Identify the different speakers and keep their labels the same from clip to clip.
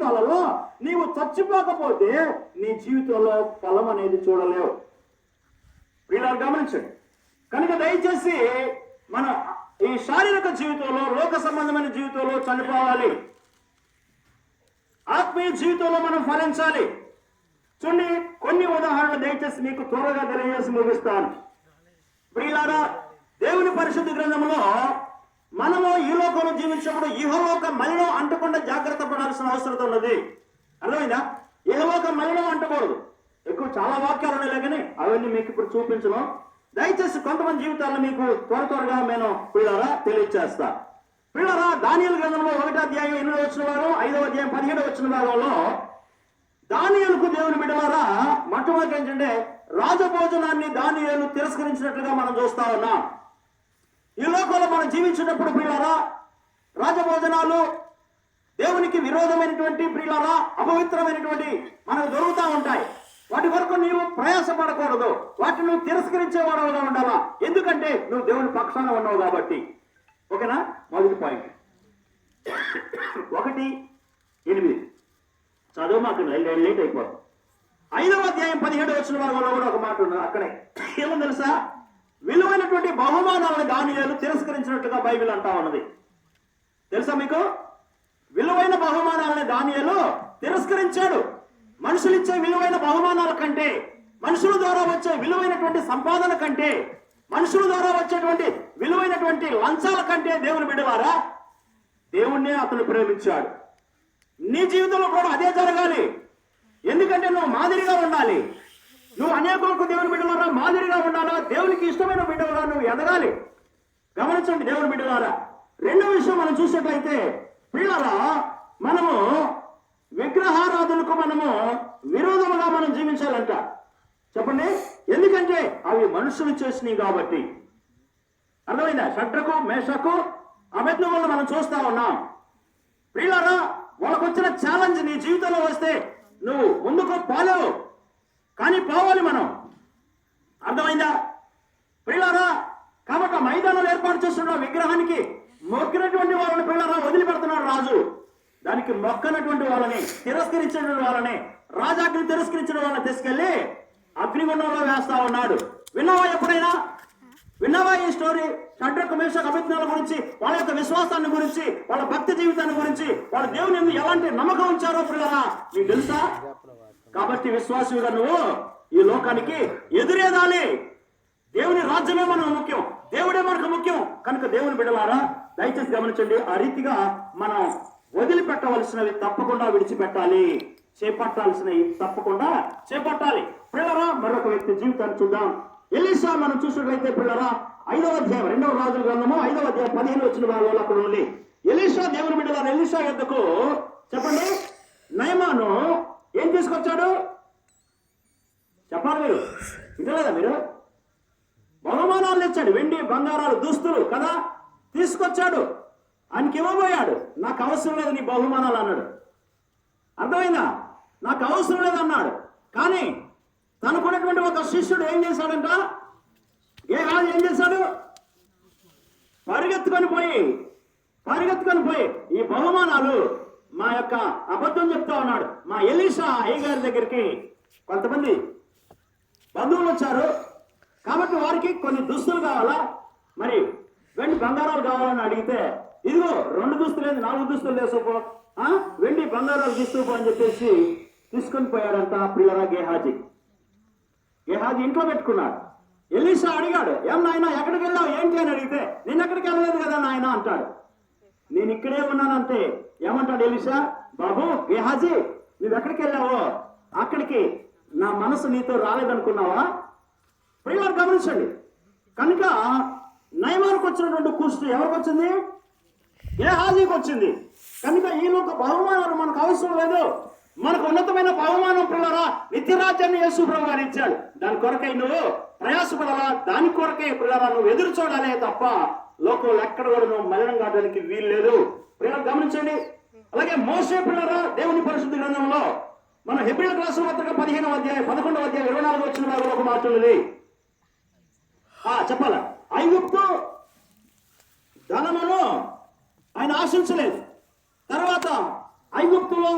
Speaker 1: జీవితాలలో నీవు చచ్చిపోకపోతే నీ జీవితంలో ఫలం అనేది చూడలేవు. వీళ్ళని గమనించండి. కనుక దయచేసి మన ఈ శారీరక జీవితంలో, లోక సంబంధమైన జీవితంలో చనిపోవాలి. ఆత్మీయ జీవితంలో మనం ఫలించాలి. చూడండి, కొన్ని ఉదాహరణలు దయచేసి మీకు త్వరగా తెలియజేసి ముగిస్తాను. ప్రియులారా, దేవుని పరిశుద్ధ గ్రంథంలో మనము ఈ లోకంలో జీవించినప్పుడు ఇహలోక మలినం అంటకుండా జాగ్రత్త పడాల్సిన అవసరం ఉన్నది. అర్థమైందా? ఇహలోక మలినం అంటకూడదు. ఎక్కువ చాలా వాక్యాలు ఉన్నాయి కానీ అవన్నీ మీకు ఇప్పుడు చూపించను. దయచేసి కొంతమంది జీవితాలను మీకు త్వరగా నేను పిల్లరా తెలియచేస్తా. పిల్లరా, దానియేలు గ్రంథంలో 1వ అధ్యాయం 8వ వచనం వారు, 5వ అధ్యాయం 17వ వచనం భాగంలో దానియేలుకు దేవుని బిడ్డలారా మొట్టమొదటి ఏంటంటే రాజభోజనాన్ని దానియేలు తిరస్కరించినట్లుగా మనం చూస్తా ఉన్నాం. ఈ లోకంలో మనం జీవించినప్పుడు ప్రియులారా, రాజభోజనాలు దేవునికి విరోధమైనటువంటి ప్రియులారా, అపవిత్రమైనటువంటి మనకు దొరుకుతూ ఉంటాయి. వాటి వరకు నీవు ప్రయాసపడకూడదు. వాటిని నువ్వు తిరస్కరించేవాడుగా ఉండాలా. ఎందుకంటే నువ్వు దేవుని పక్షాన ఉన్నావు కాబట్టి. ఓకేనా? మొదటి పాయింట్ 1:8 చదువు, మాకు లేట్ అయిపోతుంది. 5వ అధ్యాయం 17వ వచనం భాగంలో కూడా ఒక మాట ఉన్నది. అక్కడే ఏమో తెలుసా? విలువైనటువంటి బహుమానాలను దానియేలు తిరస్కరించినట్టుగా బైబిల్ అంటా ఉన్నది. తెలుసా మీకు? విలువైన బహుమానాలను దానియేలు తిరస్కరించాడు. మనుషులు ఇచ్చే విలువైన బహుమానాల కంటే, మనుషుల ద్వారా వచ్చే విలువైనటువంటి సంపాదన కంటే, మనుషుల ద్వారా వచ్చేటువంటి విలువైనటువంటి లంచాల కంటే దేవుని బిడ్డలారా దేవుణ్ణే అతను ప్రేమించాడు. నీ జీవితంలో కూడా అదే జరగాలి. ఎందుకంటే నువ్వు మాదిరిగా ఉండాలి. నువ్వు అనేకులకు దేవుని బిడ్డలారా మాదిరిగా ఉండాలా. దేవునికి ఇష్టమైన బిడ్డలారా నువ్వు ఎదగాలి. గమనించండి దేవుని బిడ్డలారా. రెండో విషయం మనం చూసినట్లయితే పిల్లలా, మనము విగ్రహారాధనకు మనము విరోధముగా మనం జీవించాలంట. చెప్పండి, ఎందుకంటే అవి మనుషులు చేసినవి కాబట్టి. అర్థమైందా? షడ్రకు, మేషకు, అబేద్నెగోలను మనం చూస్తా ఉన్నాం. ప్రియులారా, వాళ్ళకు వచ్చిన ఛాలెంజ్ నీ జీవితంలో వస్తే నువ్వు ముందుకు పోలేవు, కానీ పోవాలి మనం. అర్థమైందా ప్రియులారా? కాబట్టి మైదానాలు ఏర్పాటు చేస్తున్న విగ్రహానికి మొక్కినటువంటి వాళ్ళని ప్రియులారా వదిలిపెడుతున్నాడు రాజు. దానికి మొక్కనటువంటి వాళ్ళని, తిరస్కరించినటువంటి వాళ్ళని, రాజాగ్ని తిరస్కరించిన వాళ్ళని తీసుకెళ్లి అగ్నిగుండంలో వేస్తా ఉన్నాడు. విన్నావా? ఎప్పుడైనా విన్నావా ఈ స్టోరీ? షడ్రకు, మేషకు, అబేద్నెగోల గురించి, వాళ్ళ యొక్క విశ్వాసాన్ని గురించి, వాళ్ళ భక్తి జీవితాన్ని గురించి, వాళ్ళ దేవుని మీద ఎలాంటి నమ్మకం ఉంచారో పిల్లరా నీకు తెలుసా? కాబట్టి విశ్వాసుగా నువ్వు ఈ లోకానికి ఎదురేదాలి. దేవుని రాజ్యమే మనకు ముఖ్యం, దేవుడే మనకు ముఖ్యం. కనుక దేవుని బిడ్డలారా దయచేసి గమనించండి. ఆ రీతిగా మనం వదిలిపెట్టవలసినవి తప్పకుండా విడిచిపెట్టాలి, చేపట్టాల్సినవి తప్పకుండా చేపట్టాలి. పిల్లరా, మరొక వ్యక్తి జీవితాన్ని చూద్దాం. ఎలీషా మనం చూసినట్లయితే పిల్లరా 5వ అధ్యాయం 2వ రాజుల గ్రంథము 5వ అధ్యాయం 15 వచ్చిన భాగంలో అక్కడ ఉంది. ఎలీషా దేవుని బిడ్డలారా, ఎలీషా యొద్దకు చెప్పండి నయమాను ఏం తీసుకొచ్చాడు? చెప్పాలి మీరు, వినలేదా మీరు? బహుమానాలు తెచ్చాడు. వెండి, బంగారాలు, దుస్తులు కదా తీసుకొచ్చాడు. ఆయనకి ఇవ్వబోయాడు. నాకు అవసరం లేదు నీ బహుమానాలు అన్నాడు. అర్థమైందా? నాకు అవసరం లేదు అన్నాడు. కానీ తనకున్నటువంటి ఒక శిష్యుడు ఏం చేశాడంట? గేహాజీ ఏం చేశాడు? పరిగెత్తుకొని పోయి ఈ బహుమానాలు మా యొక్క అబద్ధం చెప్తా ఉన్నాడు. మా ఎలీషా అయ్యగారి దగ్గరికి కొంతమంది బంధువులు వచ్చారు కాబట్టి వారికి కొన్ని దుస్తులు కావాలా, మరి వెండి బంగారాలు కావాలని అడిగితే ఇదిగో 2 దుస్తులు లేదు 4 దుస్తులు వేసుకోపో, వెండి బంగారాలు తీసుకోపో అని చెప్పేసి తీసుకొని పోయాడంట. ప్రియరా గేహాజీ ఇంట్లో పెట్టుకున్నాడు. ఎలీషా అడిగాడు, ఏం నాయన ఎక్కడికి వెళ్ళావు ఏంటి అని అడిగితే నేను ఎక్కడికి వెళ్ళలేదు కదా నాయన అంటాడు. నేను ఇక్కడే ఉన్నానంటే ఏమంటాడు ఎలీషా? బాబు గేహాజీ నువ్వు ఎక్కడికి వెళ్ళావో అక్కడికి నా మనసు నీతో రాలేదనుకున్నావా? ప్రియులారా గమనించండి. కనుక నయమానికి వచ్చినటువంటి కుష్టు ఎవరికి వచ్చింది? గేహాజీకి వచ్చింది. కనుక ఈ లోక బహుమానాలు మనకు అవసరం లేదు. మనకు ఉన్నతమైన బహుమానం పిల్లరా నిత్యరాజ్యాన్ని యేసు ప్రభువు గారు ఇచ్చాడు. దాని కొరకై నువ్వు ప్రయాసపడాలా, దాని కొరకై పిల్లరా నువ్వు ఎదురు చూడాలే తప్ప లోకంలో ఎక్కడ కూడా నువ్వు మలినం కావడానికి వీలు లేదు. పిల్లలు గమనించండి. అలాగే మోషే పిల్లరా దేవుని పరిశుద్ధ గ్రంథంలో మన హెబ్రీయులకు రాసిన పత్రిక 15వ అధ్యాయం 11వ అధ్యాయం 24 వచ్చిన వారు ఒక మాట ఉన్నది. చెప్పాలా? ఐగుప్తు ధనమును ఆయన ఆశించలేదు. తర్వాత ఐగుప్తులో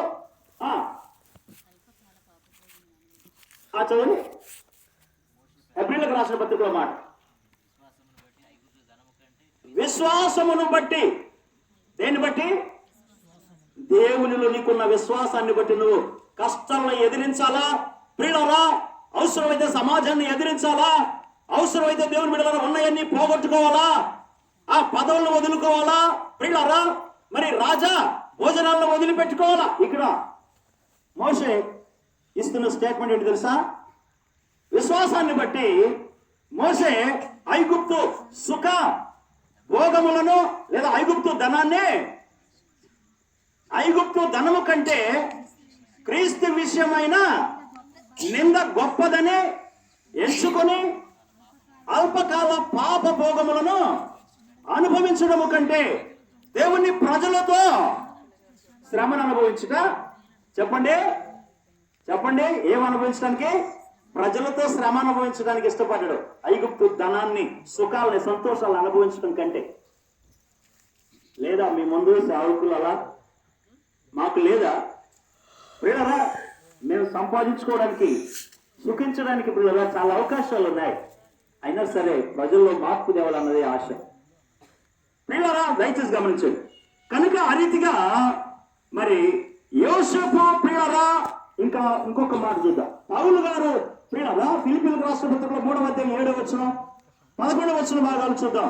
Speaker 1: చదువు. ఎబ్రీయులకు రాసిన పత్రికలో మాట, విశ్వాసమును బట్టి. దేన్ని బట్టి? దేవునిలో నీకున్న విశ్వాసాన్ని బట్టి నువ్వు కష్టాలను ఎదిరించాలా ప్రియులారా. అవసరమైతే సమాజాన్ని ఎదిరించాలా, అవసరమైతే దేవుని బిడ్డలను ఉన్నాయన్నీ పోగొట్టుకోవాలా, ఆ పదవులను వదులుకోవాలా ప్రియులారా. మరి రాజా భోజనాలను వదిలిపెట్టుకోవాలా. ఇక్కడ మోషే ఇస్తున్న స్టేట్మెంట్ ఏంటి తెలుసా? విశ్వాసాన్ని బట్టి మోషే ఐగుప్తు సుఖ భోగములను లేదా ఐగుప్తు ధనాన్ని, ఐగుప్తు ధనము కంటే క్రీస్తు విషయమైన నింద గొప్పదని ఎంచుకొని అల్పకాల పాప భోగములను అనుభవించడము కంటే దేవుని ప్రజలతో శ్రమను అనుభవించుట. చెప్పండి చెప్పండి, ఏం అనుభవించడానికి? ప్రజలతో శ్రమ అనుభవించడానికి ఇష్టపడ్డాడు. ఐగుప్తు ధనాన్ని, సుఖాలని, సంతోషాలను అనుభవించడం కంటే. లేదా మీ ముందు సేవకులు అలా మాకు లేదా ప్రియులారా? మేము సంపాదించుకోవడానికి, సుఖించడానికి ప్రియులారా చాలా అవకాశాలు ఉన్నాయి. అయినా సరే ప్రజల్లో మార్పు తేవాలన్నదే ఆశ. ప్రియులారా దయచేసి గమనించండి. కనుక ఆ రీతిగా మరి యోసేపు ప్రియులారా, ఇంకా ఇంకొక మాట చూద్దాం. పౌలు గారు ప్రియులారా ఫిలిప్పీలకు రాసిన పత్రికలో 3వ అధ్యాయం 7వ వచనం 11వ వచనం భాగాలు చూద్దాం.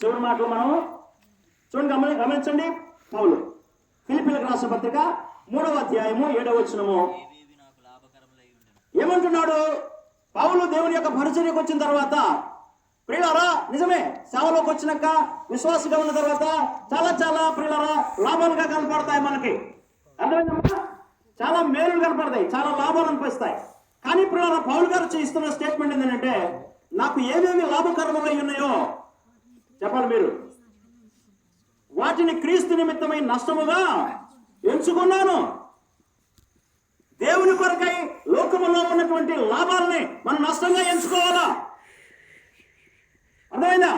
Speaker 1: చివరి మాటలు మనం చూడండి, గమనించండి. పౌలు ఫిలిప్పీలకు రాసిన పత్రిక 3వ అధ్యాయము 7వ వచనము ఏమంటున్నాడు? పౌలు దేవుని యొక్క పరిచర్యకు వచ్చిన తర్వాత ప్రియులారా నిజమే, సేవలోకి వచ్చినాక విశ్వాసంగా ఉన్న తర్వాత చాలా చాలా ప్రియులారా లాభాలుగా కనపడతాయి మనకి. అర్థమైందమ్మా? చాలా మేలులు కనపడతాయి, చాలా లాభాలు అనిపిస్తాయి. కానీ ప్రియులారా పౌలు గారు చేస్తున్న స్టేట్మెంట్ ఏంటంటే, నాకు ఏమేమి లాభకరములై ఉన్నాయో చెప్పాలి మీరు, వాటిని క్రీస్తు నిమిత్తమై నష్టముగా ఎంచుకున్నాను. దేవుని కొరకై లోకములో ఉన్నటువంటి లాభాలని మనం నష్టంగా ఎంచుకోవాలా. అర్థమైందా?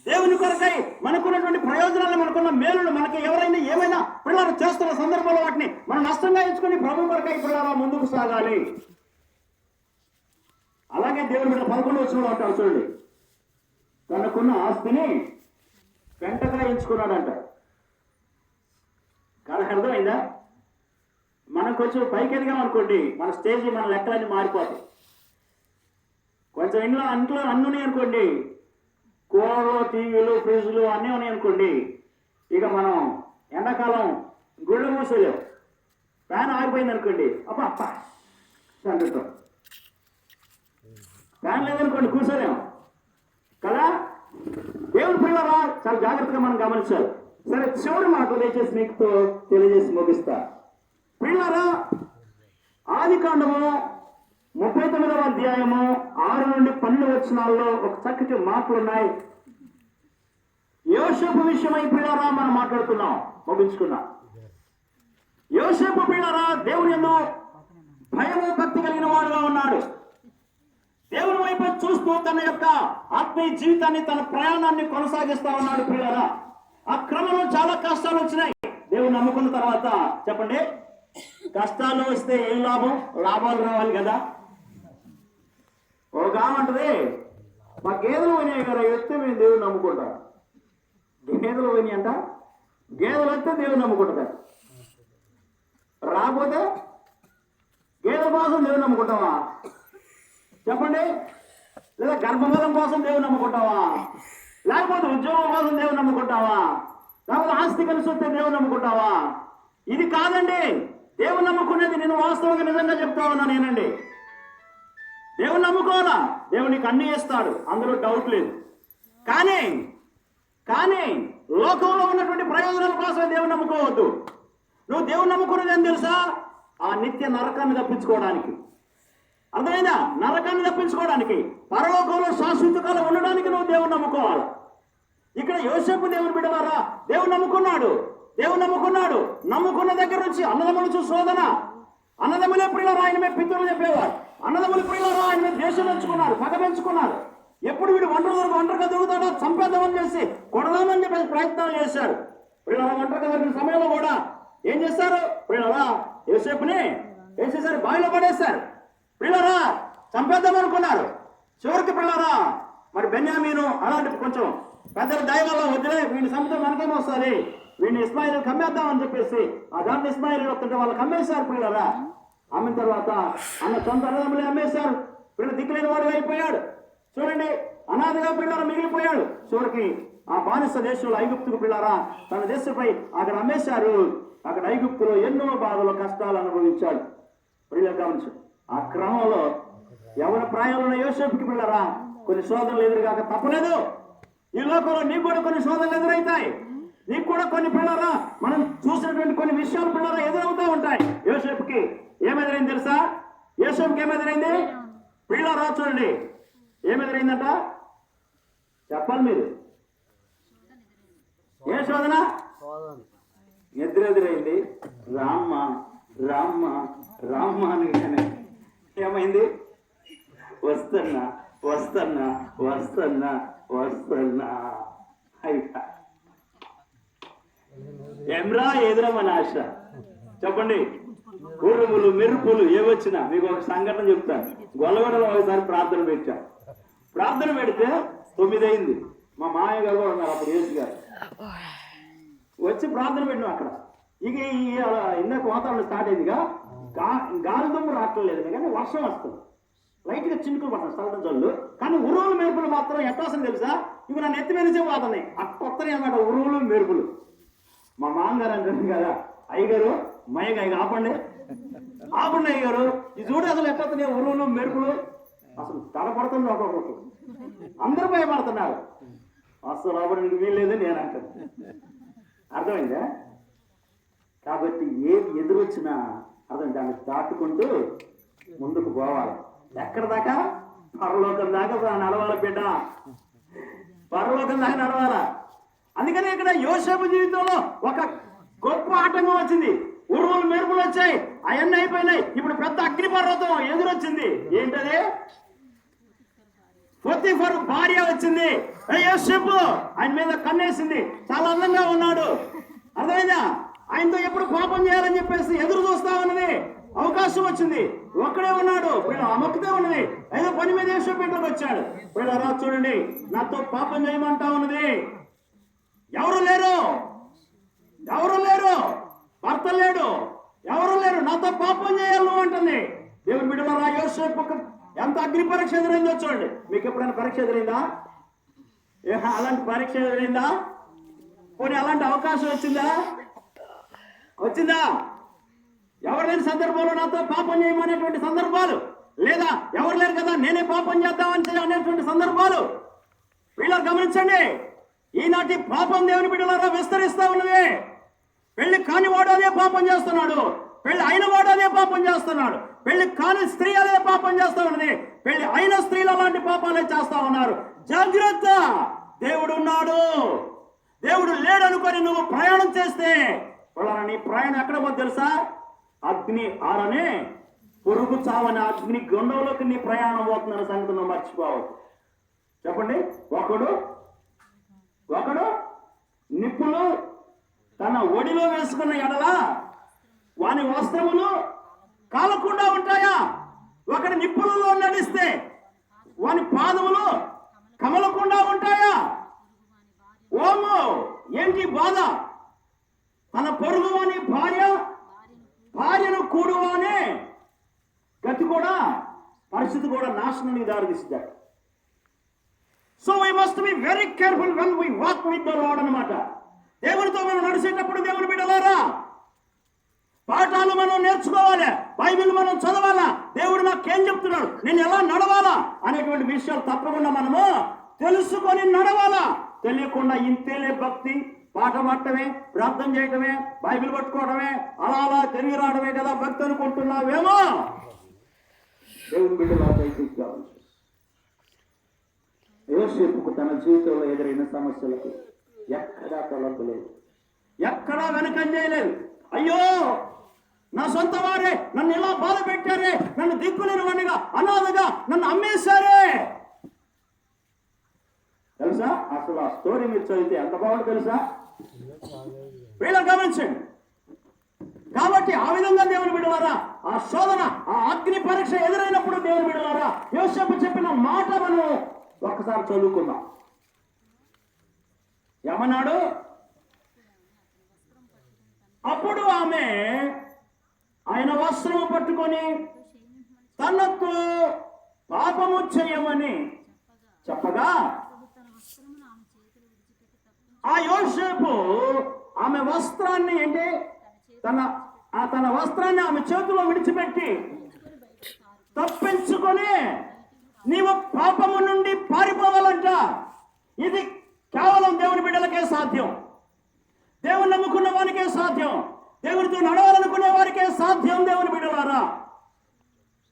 Speaker 1: దేవుని కొరకై మనకున్నటువంటి ప్రయోజనాలు, మనకున్న మేలులు, మనకి ఎవరైనా ఏమైనా పిల్లలు చేస్తున్న సందర్భంలో వాటిని మనం నష్టంగా ఎంచుకొని ప్రభు కొరకై పిల్లలు ముందుకు సాగాలి. అలాగే దేవుని మీద 11వ వచనంలో అంటారు చూడండి, తనకున్న ఆస్తిని వెంటగా ఎంచుకున్నాడంట. కానీ అర్థమైందా? మనం కొంచెం పైకి ఎదిగాం అనుకోండి, మన స్టేజ్, మన లెక్కలన్నీ మారిపోతాయి. కొంచెం ఇంట్లో అన్నీ ఉన్నాయి అనుకోండి, కూరలు, టీవీలు, ఫ్రిడ్జ్లు అన్నీ ఉన్నాయి అనుకోండి, ఇక మనం ఎండాకాలం గుళ్ళు మూసేలేం. ఫ్యాన్ ఆగిపోయింది అనుకోండి, అప్ప అంటుంటాం. ఫ్యాన్ లేదనుకోండి కూర్చోలేము కదా. దేవుని పిల్లరా చాలా జాగ్రత్తగా మనం గమనించాలి. సరే, చివరి మాటలు దయచేసి మీకు తెలియజేసి ముగిస్తా. పిల్లరా ఆదికాండము 39వ అధ్యాయము 6 నుండి 12 వచనాల్లో ఒక చక్కటి మాటలు ఉన్నాయి. యోసేపు విషయమై పిల్లరా మనం మాట్లాడుతున్నాం, ముగించుకున్నాం. యోసేపు పిల్లరా దేవుని యందు భయము భక్తి కలిగిన వాడుగా ఉన్నాడు. దేవుని వైపు చూస్తూ తన యొక్క ఆత్మీయ జీవితాన్ని, తన ప్రయాణాన్ని కొనసాగిస్తా ఉన్నాడు. పిల్లరా ఆ క్రమంలో చాలా కష్టాలు వచ్చినాయి. దేవుని నమ్ముకున్న తర్వాత చెప్పండి, కష్టాలు వస్తే ఏం లాభం? లాభాలు రావాలి కదా. ఒక ఆమంటది, మా గేదెలు పోయినాయి కదా, వస్తే మేము దేవుని నమ్ముకుంటాం. గేదెలు పోయినాయి అంట, గేదెలు వస్తే దేవుని నమ్ముకుంటా. రాకపోతే గేదెల కోసం దేవుని నమ్ముకుంటావా? చెప్పండి. లేదా గర్భఫలం కోసం దేవుని నమ్ముకుంటావా? లేకపోతే ఉద్యోగం కోసం దేవుని నమ్ముకుంటావా? లేకపోతే ఆస్తి కలిసి వస్తే దేవుని నమ్ముకుంటావా? ఇది కాదండి దేవుని నమ్ముకునేది. నేను వాస్తవంగా నిజంగా చెప్తా ఉన్నా నేనండి. దేవుని నమ్ముకోవాలా, దేవునికి అన్ని ఇస్తాడు, అందులో డౌట్ లేదు. కానీ లోకంలో ఉన్నటువంటి ప్రయోజనాల కోసం దేవుని నమ్ముకోవద్దు. నువ్వు దేవుని నమ్ముకునేది ఏం తెలుసా? ఆ నిత్య నరకాన్ని తప్పించుకోవడానికి. అర్థమైందా? నరకాన్ని తప్పించుకోవడానికి, పరలోకంలో శాశ్వత కాలం ఉండడానికి నువ్వు దేవుని నమ్ముకోవాలి. ఇక్కడ యోసేపు దేవుని బిడ్డలారా దేవుని నమ్ముకున్నాడు. నమ్ముకున్న దగ్గర నుంచి అన్నదమ్ములు చూసి శోధన. అన్నదమ్ములే ప్రియులారా ఆయన మీద పితరులు చెప్పేవారు. అన్నదమ్ములు ప్రియులారా ఆయన మీద ద్వేషం పెంచుకున్నారు, పగ పెంచుకున్నారు. ఎప్పుడు వీడు ఒంటరిగా దొరుకుతాడో చంపేద్దామని చేసి కొడదామని చెప్పేసి ప్రయత్నాలు చేశారు. ప్రియులారా ఒంటరిగా దొరికిన సమయంలో కూడా ఏం చేశారు? ప్రియులారా యోసేపుని ఏం చేశారు? బావిలో పడేశారు. పిల్లరా చంపేద్దాం అనుకున్నారు. చివరికి పిల్లరా మరి బెన్యామీను అలాంటి కొంచెం పెద్దల దయ వల్ల వదిలే వీడిని చంపితే మనకేమో వస్తుంది, వీడిని ఇస్మాయిల్ కమ్మేద్దాం అని చెప్పేసి ఆ దాంట్లో ఇస్మాయిల్ వస్తుంటే వాళ్ళు కమ్మేశారు. పిల్లరా అమ్మిన తర్వాత అన్న సొంత అన్నదమ్ములే అమ్మేశారు. పిల్ల దిక్కులేని వాడు అయిపోయాడు. చూడండి, అనాథగా పిల్లలు మిగిలిపోయాడు. చివరికి ఆ బానిస దేశంలో ఐగుప్తుకు పిల్లరా తన దేశంపై అక్కడ అమ్మేశారు. అక్కడ ఐగుప్తులో ఎన్నో బాధలు కష్టాలు అనుభవించాడు. పిల్లలు గమనించు. ఆ క్రమంలో ఎవరి ప్రాయంలో ఉన్న యోసేపుకి పిల్లరా కొన్ని శోధనలు ఎదురుగాక తప్పలేదు. ఈ లోకంలో నీకు కూడా కొన్ని శోధనలు ఎదురవుతాయి. నీకు కూడా కొన్ని పిల్లరా మనం చూసినటువంటి కొన్ని విషయాలు పిల్లరా ఎదురవుతూ ఉంటాయి. యోసేపుకి ఏమెదురైంది తెలుసా? యోసేపుకి ఏమెదురైంది? పిల్లరా చూడండి ఏమెదురైందంట చెప్పాలి మీరు. ఏ శోధన? ఎదురెదురైంది. రామ్మ రామ్మ రామ్మ అని ఏమైంది? వస్తున్నా వస్తున్నా వస్తున్నా వస్తున్నా అయినా ఏమ్రా ఎదురమ్మని ఆశ. చెప్పండి, ఉరుములు మెరుపులు ఏవొచ్చినా మీకు ఒక సంఘటన చెప్తాను. గొల్లగొడలో ఒకసారి ప్రార్థన పెట్టాను. ప్రార్థన పెడితే 9 అయింది. మా మామయ్య గారు కూడా ఉన్నారు అప్పుడు, యేసు గారు వచ్చి ప్రార్థన పెట్టినాం అక్కడ. ఇక ఇందాక వాతావరణం స్టార్ట్ అయిందిగా, గాలి దుమ్ము రావట్లేదు కానీ వర్షం వస్తుంది, లైట్ గా చినుకులు పడుతుంది, సగం జల్లు. కానీ ఉరువులు మెరుపులు మాత్రం ఎట్టవసరం తెలుసా? ఇవి నన్ను ఎత్తి మెరిసే పోతున్నాయి. అట్టొత్తనే అన్నమాట ఉరువులు మెరుపులు. మా మామగారు అంటారు కదా, అయ్యగారు మయ్యగా ఇక ఆపండి ఆపండి అయ్యగారు, ఇది చూడు అసలు ఎట్టొస్తున్నాయి ఉరువులు మెరుపులు. అసలు తడపడుతుంది ఒక్కొక్కరు, అందరూ భయపడుతున్నారు. అసలు రావడానికి వీల్లేదు నేను అంటాను. అర్థమైందా? కాబట్టి ఏది ఎదురొచ్చినా అర్థం దాన్ని దాటుకుంటూ ముందుకు పోవాలి. ఎక్కడ దాకా? పరలోకం దాకా నడవాలి బిడ్డ, పరలోకం దాకా నడవాలా. అందుకని ఇక్కడ యోసేపు జీవితంలో ఒక గొప్ప ఆటంకం వచ్చింది. ఉరువులు మెరుపులు వచ్చాయి, అవన్నీ అయిపోయినాయి. ఇప్పుడు పెద్ద అగ్నిపర్వతం ఎదురొచ్చింది. ఏంటది? పొతిఫరు భార్య వచ్చింది. యోసేపు ఆయన మీద కన్నేసింది. చాలా అందంగా ఉన్నాడు, అర్థమైందా? ఆయనతో ఎప్పుడు పాపం చేయాలని చెప్పేసి ఎదురు చూస్తా ఉన్నది. అవకాశం వచ్చింది, ఒక్కడే ఉన్నాడు, వీళ్ళు అమ్మకితే ఉన్నది. ఏదో పని మీద యేసు ఇంట్లోకి వచ్చాడు. వీళ్ళు రా చూడండి, నాతో పాపం చేయమంటా ఉన్నది. ఎవరు లేరు, ఎవరు లేరు, భర్త లేడు, ఎవరు లేరు, నాతో పాపం చేయాలి నువ్వు అంటుంది. దేవుని బిడ్డలారా యోసేపు ఎంత అగ్ని పరీక్ష ఎదురైందో చూడండి. మీకు ఎప్పుడైనా పరీక్ష ఎదురైందా? అలాంటి పరీక్ష ఎదురైందా? పోనీ అలాంటి అవకాశం వచ్చిందా? వచ్చిందా? ఎవరు లేని సందర్భంలో నాతో పాపం చేయమనేటువంటి సందర్భాలు, లేదా ఎవరు లేరు కదా నేనే పాపం చేద్దామని అనేటువంటి సందర్భాలు. వీళ్ళని గమనించండి. ఈనాటి పాపం దేవుని బిడ్డలారా విస్తరిస్తా ఉన్నది. పెళ్లి కాని వాడు అదే పాపం చేస్తున్నాడు, పెళ్లి అయిన వాడు అదే పాపం చేస్తున్నాడు, పెళ్లి కాని స్త్రీ అదే పాపం చేస్తా ఉన్నది, పెళ్లి అయిన స్త్రీలు అలాంటి పాపాలే చేస్తా ఉన్నారు. జాగ్రత్త, దేవుడు ఉన్నాడు. దేవుడు లేడనుకొని నువ్వు ప్రయాణం చేస్తే నీ ప్రయాణం ఎక్కడ పోతే తెలుసా? అగ్ని ఆరనే పొరుగు చావని అగ్ని గొండంలోకి నీ ప్రయాణం పోతున్న సంగతి నువ్వు మర్చిపోవద్దు. చెప్పండి, ఒకడు నిప్పులు తన ఒడిలో వేసుకున్న ఎడల వాని వస్త్రములు కాలకుండా ఉంటాయా? ఒకటి నిప్పులలో నడిస్తే వాని పాదములు కమలకుండా ఉంటాయా? ఓమో ఏంటి బాధ? తన పొరుగు వాని భార్యను కూడువానే గతి కూడా, పరిస్థితి కూడా నాశనానికి దారితీస్తాడు. So we must be very careful when we walk with the lord అన్నమాట. దేవునితో మనం నడిచేటప్పుడు దేవుని బిడ్డలారా పాఠాలు మనం నేర్చుకోవాలి, బైబిల్ మనం చదవాలా, దేవుడు నాకేం చెప్తున్నాడు, నేను ఎలా నడవాలా అనేటువంటి విషయాలు తప్పకుండా మనము తెలుసుకొని నడవాలా. తెలియకుండా ఇంతేలే భక్తి, పాట పట్టడమే, ప్రార్థన చేయటమే, బైబిల్ పట్టుకోవడమే, అలా అలా తిరిగి రావడమే కదా భక్తి అనుకుంటున్నావేమో. దేవుని బిడ్డలా దయచేసి యోసేపుకు తన జీవితంలో ఎదురైన సమస్యలకు ఎక్కడా తొలగలేదు, ఎక్కడా వెనకం చేయలేదు. అయ్యో నా సొంత వారే నన్ను ఇలా బాధ పెట్టారే, నన్ను దిక్కులేని వాడిగా అనాథగా నన్ను అమ్మేశారే. తెలుసా అసలు ఆ స్టోరీ మీరు చదివితే ఎంత బాగుంది తెలుసా? వీళ్ళని గమనించండి. కాబట్టి ఆ విధంగా దేవుని బిడ్డలారా ఆ శోధన, ఆ అగ్ని పరీక్ష ఎదురైనప్పుడు ఒకసారి చదువుకుందాం. ఏమన్నాడు? అప్పుడు ఆమె ఆయన వస్త్రము పట్టుకొని తనకు పాపము చేయమని చెప్పగా ఆ యోసేపు ఆమె వస్త్రాన్ని ఏంటి తన వస్త్రాన్ని ఆమె చేతిలో విడిచిపెట్టి తప్పించుకొని నీవు పాపము నుండి పారిపోవాలంట. ఇది కేవలం దేవుని బిడ్డలకే సాధ్యం, దేవుని నమ్ముకున్న వారికే సాధ్యం, దేవునితో నడవాలనుకునే వారికే సాధ్యం. దేవుని బిడ్డలారా,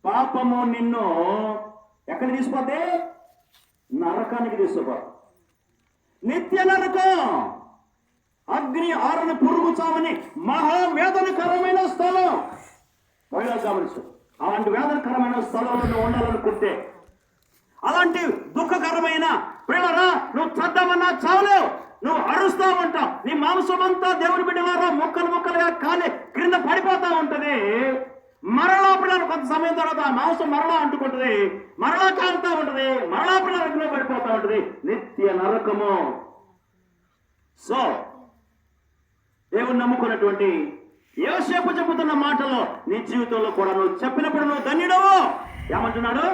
Speaker 1: పాపము నిన్ను ఎక్కడ తీసుకుపోతే? నరకానికి తీసుకుపో. నిత్య నరకం, అగ్ని ఆరని పురుగు చావని మహావేదనకరమైన స్థలం. మహిళా గమనించు, అలాంటి వేదనకరమైన స్థలంలో నువ్వు ఉండాలనుకుంటే, అలాంటి దుఃఖకరమైన పిల్లరా నువ్వు చద్దామన్నా చావలేవు, నువ్వు అరుస్తా ఉంటావు. నీ మాంసం అంతా దేవుని బిడ్డలారా ముక్కలు ముక్కలుగా కాలి క్రింద పడిపోతా ఉంటది. మరలా పిల్లలు కొంత సమయం తర్వాత మాంసం మరలా అంటుకుంటుంది, మరలా కాలుతా ఉంటది, మరలా పిల్లలు పడిపోతా ఉంటది. నిత్య నరకము. సో దేవుని నమ్ముకున్నటువంటి యోసేపు చెబుతున్న మాటలో నీ జీవితంలో కూడా నువ్వు చెప్పినప్పుడు నువ్వు ధన్యుడవు. ఏమంటున్నాడు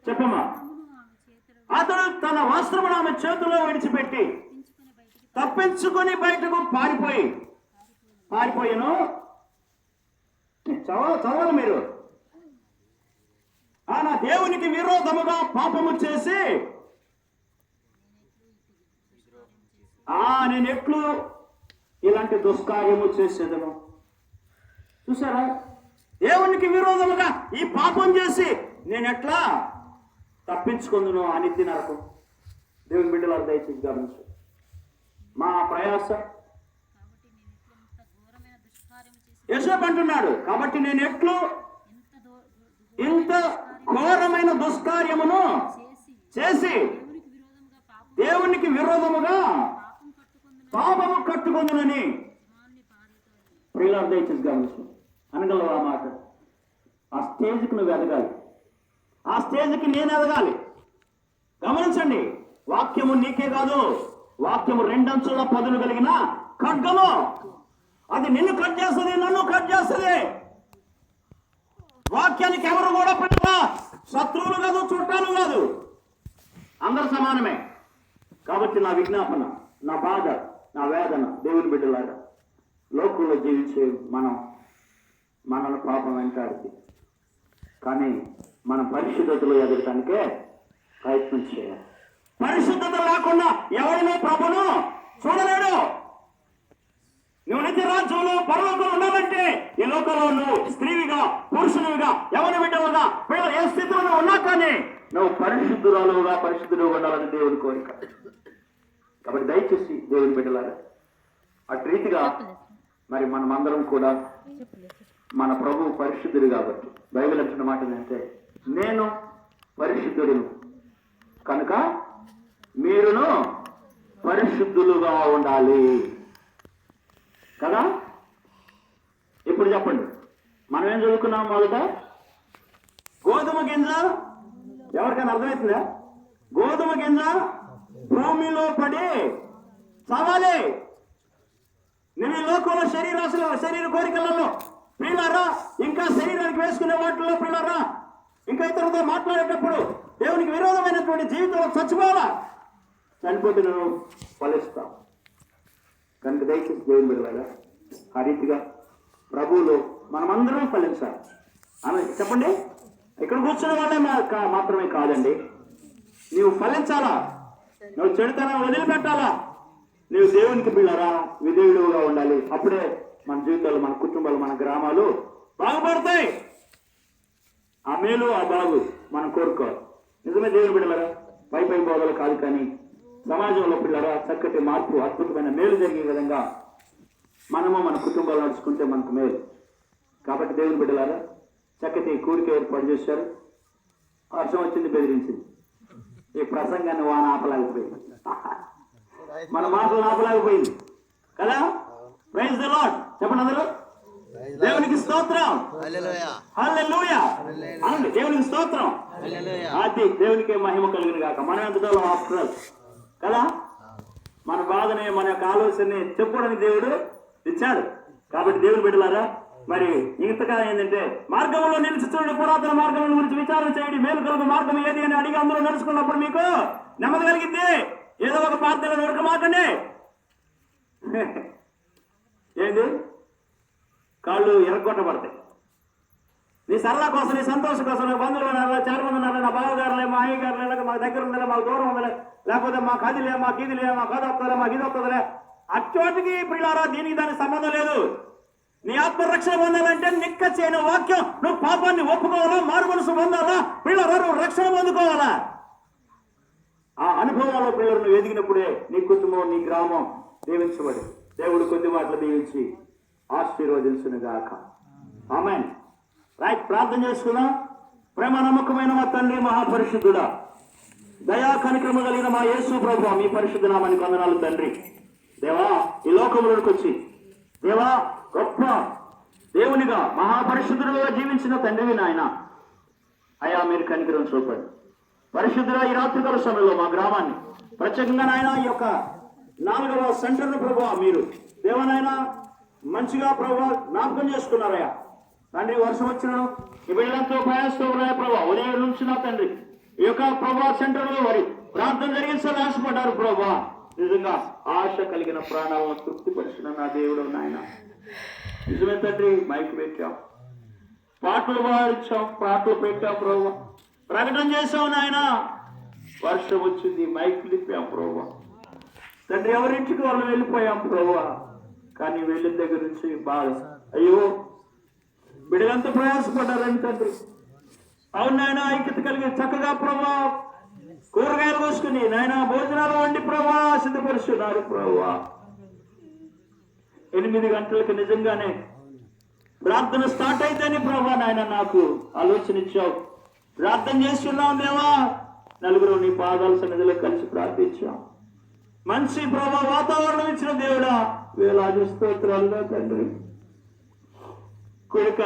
Speaker 1: చెప్పమ్మా? అతడు తన వస్త్రమును ఆమె చేతిలో విడిచిపెట్టి తప్పించుకొని బయటకు పారిపోయాను. చదవాలి మీరు. ఆయన దేవునికి విరోధముగా పాపము చేసి నేను ఎట్లు ఇలాంటి దుష్కార్యము చేసేదను. చూసారా? దేవునికి విరోధముగా ఈ పాపం చేసి నేను ఎట్లా తప్పించుకుందును అనిత్య నరకం. దేవుని బిడ్డలు దయచేసి గమనించు. మా ప్రయాస యోసేపు అంటున్నాడు, కాబట్టి నేను ఎట్లు ఇంత ఘోరమైన దుష్కార్యమును చేసి దేవునికి విరోధముగా పాపము కట్టుకుందునని. ప్రియులారా దయచేసి గమనించు. అనగలవు ఆ మాట. ఆ స్టేజ్కి నువ్వు ఎదగాలి, ఆ స్టేజ్కి నేను ఎదగాలి. గమనించండి, వాక్యము నీకే కాదు, వాక్యము రెండంచుల పదులు కలిగిన ఖడ్గము. అది నిన్ను కట్ చేస్తుంది, నన్ను కట్ చేస్తుంది. వాక్యానికి ఎవరు కూడా పెట్టరా, శత్రువులు కాదు, చుట్టాలు కాదు, అందరు సమానమే. కాబట్టి నా విజ్ఞాపన, నా బాధ, నా వేదన, దేవుని బిడ్డలాగా లోకంలో జీవించే మనల్ని పాపం వెంటాడుతుంది. కానీ మనం పరిశుద్ధతలో ఎదగటానికే ప్రయత్నం చేయాలి. పరిశుద్ధత లేకుండా ఎవరినో ప్రభును చూడలేడు. నువ్వు నిత్య రాజ్యంలో పరలోకంలో ఉండాలంటే ఈ లోకంలో నువ్వు స్త్రీవిగా, పురుషునివిగా, ఎవరి బిడ్డలుగా, పిల్లలు ఏ స్థితిలో ఉన్నా కానీ నువ్వు పరిశుద్ధురాలుగా, పరిశుద్ధులుగా ఉండాలని దేవుని కోరిక. కాబట్టి దయచేసి దేవుని బిడ్డలారా అటు రీతిగా మరి మనమందరం కూడా మన ప్రభు పరిశుద్ధుడు కాబట్టి బైబిల్ అంటున్న మాట ఏంటంటే, నేను పరిశుద్ధుడును కనుక మీరును పరిశుద్ధులుగా ఉండాలి కదా. ఇప్పుడు చెప్పండి, మనం ఏం చదువుకున్నాం? మొదట గోధుమ గింజ, ఎవరికైనా అర్థమవుతుందా? గోధుమ గింజ భూమిలో పడి చావాలి. నేను ఈ లోకంలో శరీర కోరికలలో పిల్లరా, ఇంకా శరీరానికి వేసుకునే వాటిలో పిల్లరా, ఇంకా ఇతరులతో మాట్లాడేటప్పుడు దేవునికి విరోధమైనటువంటి జీవితంలో చచ్చిపోవాలా. చనిపోతే నేను ఫలిస్తాం. కనుక దయచేసి దేవుని బిడ్డలారా ఆ రీతిగా ప్రభువులో మనమందరం ఫలించాలి అని చెప్పండి. ఇక్కడ కూర్చున్న వాళ్ళే మాత్రమే కాదండి, నీవు ఫలించాలా, నువ్వు చెడుతనం వదిలిపెట్టాలా, నీవు దేవునికి బిళ్ళరా విధేయుడుగా ఉండాలి. అప్పుడే మన జీవితాలు, మన కుటుంబాలు, మన గ్రామాలు బాగుపడతాయి. ఆ మేలు, ఆ బాగు మనం కోరుకోవాలి. నిజమే దేవుని బిడ్డలరా, పై బోధలు కాదు, కానీ సమాజంలో పిల్లరా చక్కటి మార్పు, అద్భుతమైన మేలు జరిగే విధంగా మనము మన కుటుంబాలు నడుచుకుంటే మనకు మేలు. కాబట్టి దేవుని బిడ్డలారా చక్కటి కూడిక ఏర్పాటు చేశారు. వర్షం వచ్చింది, బెదిరించింది. ఈ ప్రసంగాన్ని వాన ఆపలేకపోయింది, మన మాటలు ఆపలేకపోయింది కదా. ప్రైజ్ ది లార్డ్ చెప్పండి అందరూ. దేవుని దేవునికి స్తోత్రం. హల్లెలూయా అనండి, దేవునికి స్తోత్రం. అది దేవునికి మహిమ కలిగిన గాక. మనం ఎంత ఆఫ్టర్ కదా, మన బాధని మన యొక్క ఆలోచనని చెప్పుకోవడానికి దేవుడు ఇచ్చాడు. కాబట్టి దేవుని బిడ్డలారా, మరి ఇంతగా ఏంటంటే మార్గంలో నిలిచి చూడండి, పురాతన మార్గం గురించి విచారణ చేయండి, మేలు కలుగు మార్గం ఏది అని అడిగి అందులో నడుచుకున్నప్పుడు మీకు నెమ్మది కలిగింది. ఏదో ఒక ప్రార్థన నోరుకు మాకండి. ఏంది కాళ్ళు ఎరగొట్టబడతాయి. నీ సరళ కోసం, నీ సంతోషం కోసం, నా బంధువులు ఉన్నారా, చాలా మంది ఉన్నారా, నా బావగారులే, మా అయ్యగారులే, లేక మా దగ్గర ఉందలే, మాకు దూరం ఉందలే, లేకపోతే మాకు అదిలే, మాకు ఇదిలే, మాకు అది వస్తుందిలే, మాకు ఇది వస్తుందిలే, అచ్చోటికి ప్రియులారా దీనికి దానికి సంబంధం లేదు. నీ ఆత్మరక్షణ పొందాలంటే నిక్క చేయని వాక్యం, నువ్వు పాపాన్ని ఒప్పుకోవాలా, మారు మనసు పొందాలా, ప్రియులారా రక్షణ పొందుకోవాలా. ఆ అనుభవాల్లో ప్రియులు నువ్వు ఎదిగినప్పుడే నీ కుటుంబం, నీ గ్రామం దీవించబడి దేవుడు కొద్ది మాటలు దీవించి ఆశీర్వదించునుగాక. ఆమేన్. రైట్, ప్రార్థన చేసుకున్నా. ప్రేమ నమ్మకమైన మా తండ్రి, మహాపరిశుద్ధుడా, దయా కనిక్రమ కలిగిన మా యేసు ప్రభువా, మీ పరిశుద్ధ నామానికి వందనాలు తండ్రి. దేవా, ఈ లోకంలోకి వచ్చి దేవా గొప్ప దేవునిగా మహాపరిశుద్ధుడుగా జీవించిన తండ్రివి నాయన. అయా మీరు కనికరం చూపండి. పరిశుద్ధుడా, ఈ రాత్రికాల సమయంలో మా గ్రామాన్ని ప్రత్యేకంగా నాయన ఈ యొక్క 4వ సెంటర్ను ప్రభువా మీరు దేవనాయన మంచిగా ప్రభువా జ్ఞాపకం చేసుకున్నారయ్యా తండ్రి. వర్షం వచ్చిన ఈ బిడ్డలతో ప్రయాసంతో ఉన్నాయా ప్రభావ, ఉదయం నుంచి నా తండ్రి ఈ యొక్క ప్రభా సెంటర్లో వారి ప్రార్థన జరిగించాలని ఆశపడ్డారు ప్రభా. నిజంగా ఆశ కలిగిన ప్రాణాలను తృప్తిపరిచిన నా దేవుడు నాయన. నిజమే తండ్రి, మైక్ పెట్టాం, పాటలు పాడించాం, పాటలు పెట్టాం ప్రభా, ప్రకటన చేసాం నాయన. వర్షం వచ్చింది, మైక్ తిప్పాం ప్రభా తండ్రి. ఎవరింటికి వాళ్ళు వెళ్ళిపోయాం ప్రభా, కానీ వెళ్ళిన దగ్గర నుంచి బాధ. అయ్యో బిడ్డలంతా ప్రయాసపడ్డారని తండ్రి. అవును నాయన, ఐక్యత కలిగి చక్కగా ప్రభా కూరగాయలు కోసుకుని నాయన భోజనాలు వండి ప్రభా సిద్ధపరుస్తున్నారు ప్రభా. 8 గంటలకు నిజంగానే ప్రార్థన స్టార్ట్ అయితేనే ప్రభా నాయన నాకు ఆలోచన ఇచ్చావు. ప్రార్థన చేస్తున్నాం దేవా, నలుగురు నీ పాదాల సన్నిధిలో కలిసి ప్రార్థించాం. మంచి ప్రభా వాతావరణం ఇచ్చిన దేవుడా, వేలాది స్తోత్రాలుగా తండ్రి. కొడుక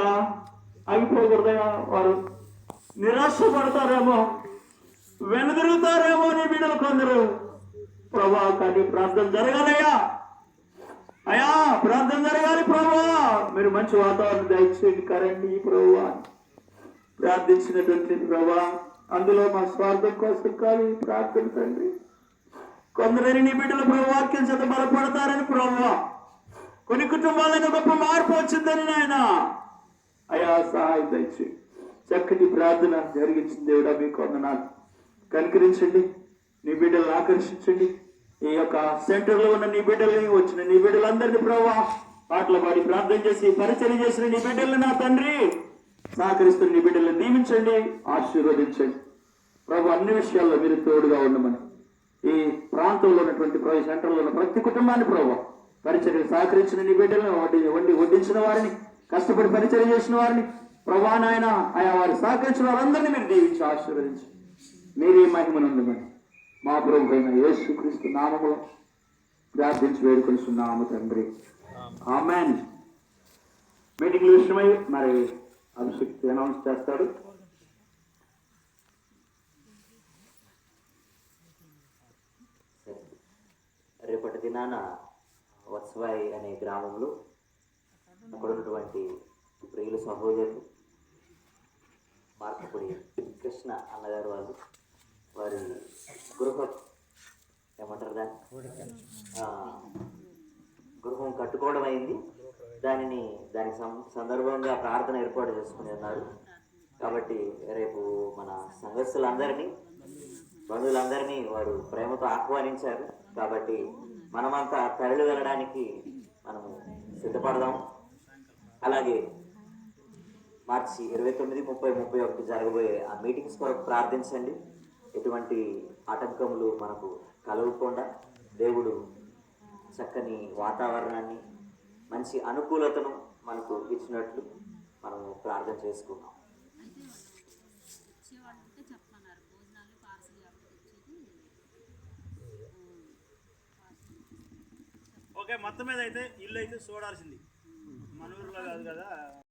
Speaker 1: ఆగిపోకూడదయా, వారు నిరాశపడతారేమో, వెనుదిరుగుతారేమో నీ బిడ్డలు కొందరు ప్రభా. కానీ ప్రార్థన జరగాలయ్యా, అయ్యా ప్రార్థన జరగాలి ప్రభా. మీరు మంచి వాతావరణం దయచేయండి, కరండి ప్రభా. ప్రార్థించినటువంటి ప్రభా, అందులో మా స్వార్థం కోసం కాదు ప్రార్థన తండ్రి. కొందరైన నీ బిడ్డలు ప్రభు వాక్యం చేత బలపడతారని ప్రభా, కొన్ని కుటుంబాలను గొప్ప మార్పు వచ్చిందని నాయన అయా సహాయం దయచేయండి. చక్కటి ప్రార్థన జరిగించిన దేవుడా మీకు వందనాలు. కనికరించండి, నీ బిడ్డలను ఆకర్షించండి. ఈ యొక్క సెంటర్లో ఉన్న నీ బిడ్డలని వచ్చిన నీ బిడ్డలందరినీ ప్రభా పాటలు పాడి ప్రార్థన చేసి పరిచయం చేసిన నీ బిడ్డలను నా తండ్రి సహకరిస్తున్న నీ బిడ్డలను దీవించండి, ఆశీర్వదించండి ప్రభు. అన్ని విషయాల్లో మీరు తోడుగా ఉండమని ఈ ప్రాంతంలో ఉన్నటువంటి సెంటర్లో ఉన్న ప్రతి కుటుంబాన్ని ప్రభు పరిచయం సహకరించిన నీ బిడ్డలను వడ్డించిన వారిని, కష్టపడి పరిచయం చేసిన వారిని ప్రభా నాయన ఆయా వారు సహకరించిన వారందరినీ మీరు దీవించి ఆశీర్వదించి మీరే మహిమనుందమని మా ప్రభు అయిన యేసుక్రీస్తు నామములో ప్రార్థించి వేడుకొనిస్తున్నాము తండ్రి. ఆమేన్. మీటింగ్ విషయమై మరి అభిషేక్ అనౌన్స్ చేస్తాడు.
Speaker 2: రేపటి దినాన వత్సవాయి అనే గ్రామంలో అక్కడ ఉన్నటువంటి ప్రియుల సహోదరులు మార్కపుడి కృష్ణ అన్నగారు వారి గృహం ఏమంటారు గృహం కట్టుకోవడం అయింది. దానికి సందర్భంగా ప్రార్థన ఏర్పాటు చేసుకుని ఉన్నారు. కాబట్టి రేపు మన సంఘస్థులందరినీ, బంధువులందరినీ వారు ప్రేమతో ఆహ్వానించారు. కాబట్టి మనమంతా తరలి వెళ్ళడానికి మనము సిద్ధపడదాం. అలాగే మార్చి 29, 30, 31 జరగబోయే ఆ మీటింగ్స్ కొరకు ప్రార్థించండి. ఎటువంటి ఆటంకములు మనకు కలగకుండా దేవుడు చక్కని వాతావరణాన్ని, మంచి అనుకూలతను మనకు ఇచ్చినట్లు మనము ప్రార్థన చేసుకున్నాం.
Speaker 1: ఓకే, మొత్తం మీద అయితే ఇల్లు అయితే చూడాల్సింది, మన ఊర్లో కాదు కదా.